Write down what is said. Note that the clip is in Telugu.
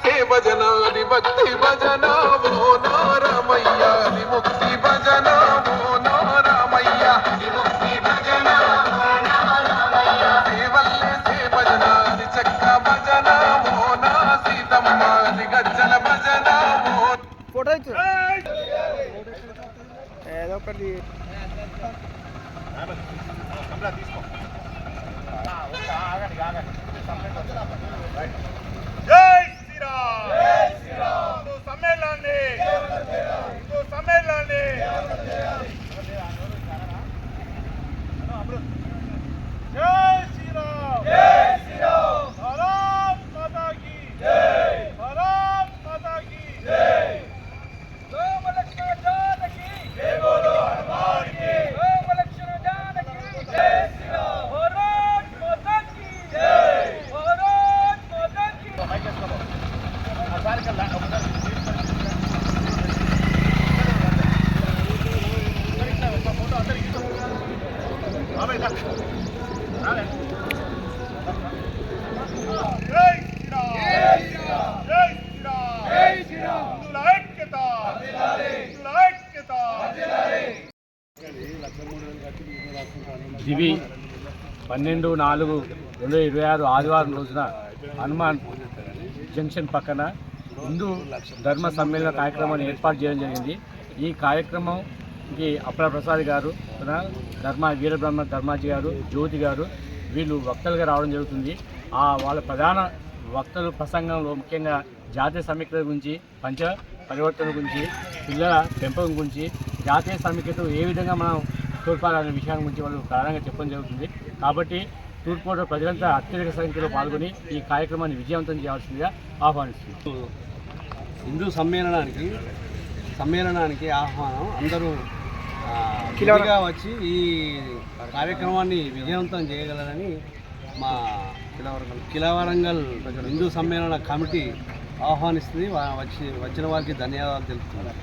సే భజనాది భక్తి భజన ఓ నారమయ్య విముక్తి భజన ఓ నారమయ్య విముక్తి భజన ఓ నారమయ్య దేవల్లే సే భజనాది చక్క భజన ఓ నా సీతమ్మ గజ్జల భజన ఓ ఫోటో ఇచ్చు ఏదో ఒకటి తీసుకో జై శ్రీరామ్ జై శ్రీరామ్ హిందూ సమ్మేళనాన్ని హిందూ సమ్మేళనాన్ని జై శ్రీరామ్ జై శ్రీరామ్ భారత్ మాతా కీ జై భారత్ మాతా కీ జై రామ లక్ష్మణ జానకి జై బోలో హనుమాన్ की రామ లక్ష్మణ జానకి జై శ్రీరామ్ భారత్ మాతా కీ జై భారత్ మాతా కీ జై శ్రీరామ్ జై శ్రీరామ్ జై శ్రీరామ్ జై శ్రీరామ్ హిందువుల ఐక్యత హిందువుల ఐక్యత దివి 12/4/2026 ఆదివారం రోజున హనుమాన్ జంక్షన్ పక్కన హిందూ ధర్మ సమ్మేళన కార్యక్రమాన్ని ఏర్పాటు చేయడం జరిగింది. ఈ కార్యక్రమంకి అప్పల ప్రసాద్ గారు, వీరబ్రహ్మ ధర్మాజీ గారు, జ్యోతి గారు వీళ్ళు వక్తలుగా రావడం జరుగుతుంది. వాళ్ళ ప్రధాన వక్తలు ప్రసంగంలో ముఖ్యంగా జాతీయ సమీకరణ గురించి, పంచ పరివర్తన గురించి, పిల్లల పెంపకం గురించి, జాతీయ సమీకరణ ఏ విధంగా మనం తోడ్పడాలనే విషయాల గురించి వాళ్ళు ప్రధానంగా చెప్పడం జరుగుతుంది. కాబట్టి తూర్పుగోదావరి ప్రజలంతా అత్యధిక సంఖ్యలో పాల్గొని ఈ కార్యక్రమాన్ని విజయవంతం చేయాల్సిందిగా ఆహ్వానిస్తున్నారు. హిందూ సమ్మేళనానికి ఆహ్వానం. అందరూ వచ్చి ఈ కార్యక్రమాన్ని విజయవంతం చేయగలరని మా కిలవరంగల్ హిందూ సమ్మేళన కమిటీ ఆహ్వానిస్తుంది. వచ్చిన వారికి ధన్యవాదాలు తెలుపుతున్నారు.